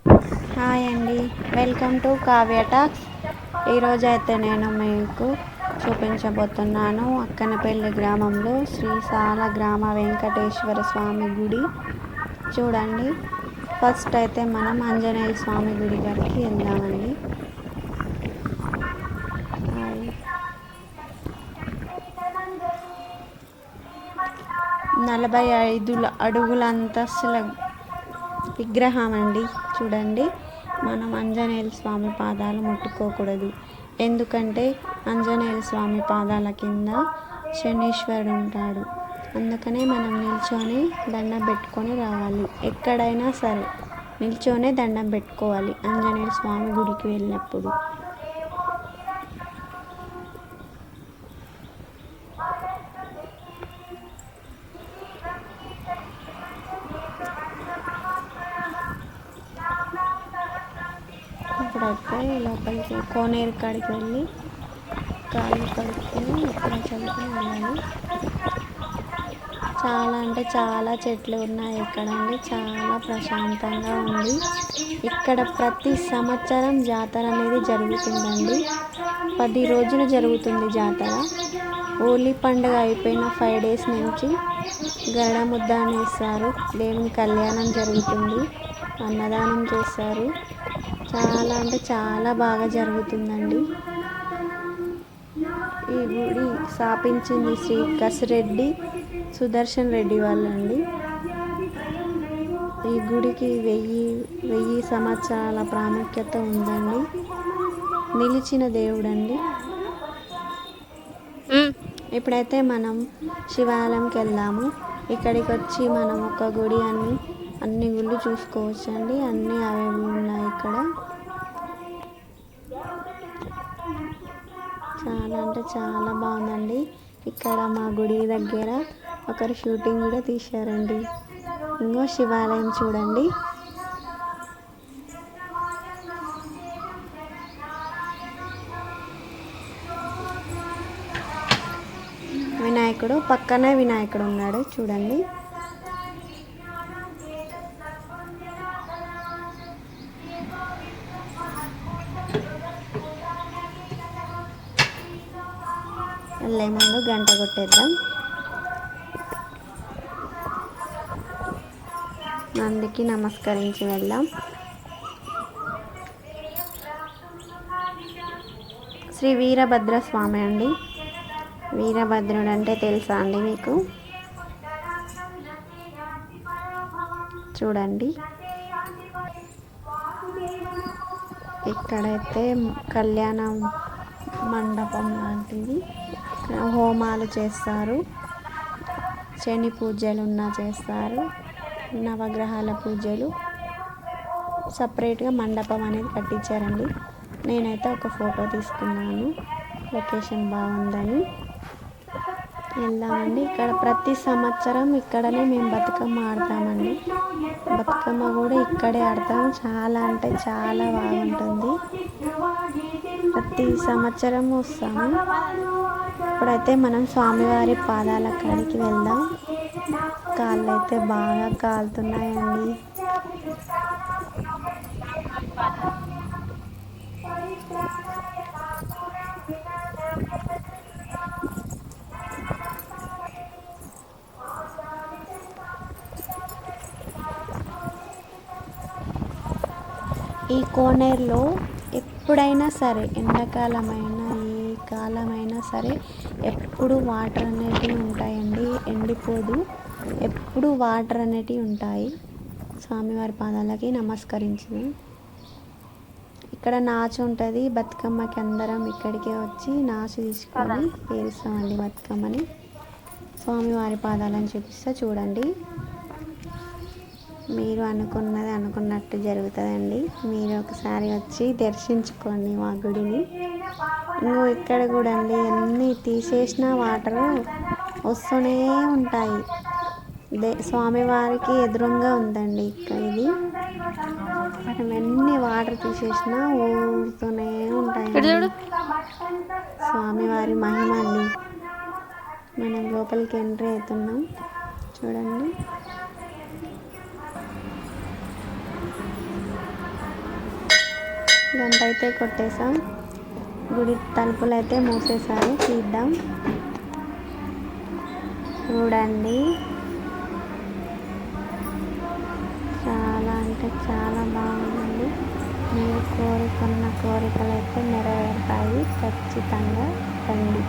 Hi అండి, welcome to Kavya talks. ఈరోజు అయితే నేను మీకు చూపించబోతున్నాను అక్కనపల్లి గ్రామంలో శ్రీ సాల గ్రామ వెంకటేశ్వర స్వామి గుడి. చూడండి, ఫస్ట్ అయితే మనం ఆంజనేయ స్వామి గుడి గారికి వెళ్దామండి. 45 అడుగుల అంతస్తుల విగ్రహం అండి. చూడండి, మనం ఆంజనేయ స్వామి పాదాలు ముట్టుకోకూడదు, ఎందుకంటే ఆంజనేయ స్వామి పాదాల కింద శనీశ్వరుడు ఉంటాడు. అందుకనే మనం నిల్చొని దండం పెట్టుకొని రావాలి. ఎక్కడైనా సరే నిల్చొనే దండం పెట్టుకోవాలి ఆంజనేయ స్వామి గుడికి వెళ్ళినప్పుడు. ఇప్పుడైతే లోపలికి కోనేరు కాడికి వెళ్ళి కాళ్ళు కడుక్కొని ఎక్కడ చదువుకొని వెళ్ళాలి. చాలా అంటే చాలా చెట్లు ఉన్నాయి ఇక్కడ అండి. చాలా ప్రశాంతంగా ఉంది. ఇక్కడ ప్రతి సంవత్సరం జాతర అనేది జరుగుతుందండి. 10 రోజులు జరుగుతుంది జాతర. హోలీ పండుగ అయిపోయిన 5 days నుంచి గరుడ ముద్ద అనేస్తారు. దేవుని కళ్యాణం జరుగుతుంది, అన్నదానం చేస్తారు. చాలా అంటే చాలా బాగా జరుగుతుందండి. ఈ గుడి స్థాపించింది శ్రీ కసిరెడ్డి సుదర్శన్ రెడ్డి వాళ్ళండి. ఈ గుడికి 1000 సంవత్సరాల ప్రాముఖ్యత ఉందండి. నిలిచిన దేవుడండి. ఇప్పుడైతే మనం శివాలయంకి వెళ్దాము. ఇక్కడికి వచ్చి మనం ఒక గుడి అన్ని గుళ్ళు చూసుకోవచ్చండి. అన్నీ అవైలబుల్ ఉన్నాయి ఇక్కడ. చాలా అంటే చాలా బాగుందండి. ఇక్కడ మా గుడి దగ్గర ఒకరు షూటింగ్ కూడా తీశారండి. ఇంకో శివాలయం చూడండి. వినాయకుడు పక్కనే వినాయకుడు ఉన్నాడు చూడండి. వెళ్ళే ముందు గంట కొట్టేద్దాం. నందికి నమస్కరించి వెళ్దాం. శ్రీ వీరభద్ర స్వామి అండి. వీరభద్రుడు అంటే తెలుసా అండి మీకు? చూడండి, ఇక్కడైతే కళ్యాణ మండపం లాంటిది. హోమాలు చేస్తారు, శని పూజలు చేస్తారు, నవగ్రహాల పూజలు. సపరేట్గా మండపం అనేది కట్టించారండి. నేనైతే ఒక ఫోటో తీసుకున్నాను, లొకేషన్ బాగుందని. వెళ్దామండి. ఇక్కడ ప్రతి సంవత్సరం ఇక్కడనే మేము బతుకమ్మ ఆడతామండి. బతుకమ్మ కూడా ఇక్కడే ఆడతాం. చాలా అంటే చాలా బాగుంటుంది. ప్రతి సంవత్సరం వస్తాము. ఇప్పుడైతే మనం స్వామివారి పాదాల కాడికి వెళ్దాం. కాళ్ళు అయితే బాగా కాలుతున్నాయండి. ఈ కోనేరులో ఎప్పుడైనా సరే, ఎండాకాలమైనా ఏ కాలమైనా సరే, ఎప్పుడు వాటర్ అనేటివి ఉంటాయండి. ఎండిపోదు, ఎప్పుడు వాటర్ అనేటివి ఉంటాయి. స్వామివారి పాదాలకి నమస్కరించు. ఇక్కడ నాచు ఉంటుంది. బతుకమ్మకి అందరం ఇక్కడికే వచ్చి నాచు తీసుకొని పేరుస్తామండి బతుకమ్మని. స్వామివారి పాదాలను చూపిస్తా చూడండి. మీరు అనుకున్నది అనుకున్నట్టు జరుగుతుందండి. మీరు ఒకసారి వచ్చి దర్శించుకోండి మా గుడిని. ఇంకో ఇక్కడ కూడా అండి, ఎన్ని తీసేసిన వాటర్ వస్తూనే ఉంటాయి. స్వామివారికి ఎదురుగా ఉందండి ఇక్కడ ఇది. మనం ఎన్ని వాటర్ తీసేసినా ఊరుతూనే ఉంటాయి. స్వామివారి మహిమ అండి. మనం లోపలికి ఎంట్రీ అవుతున్నాం చూడండి. గంట అయితే కొట్టేసాం. గుడి తలుపులు అయితే మూసేశారు. తీద్దాం. చూడండి, చాలా అంటే చాలా బాగుందండి. మీరు కోరుకున్న కోరికలు అయితే నెరవేరుతాయి. ఖచ్చితంగా రండి.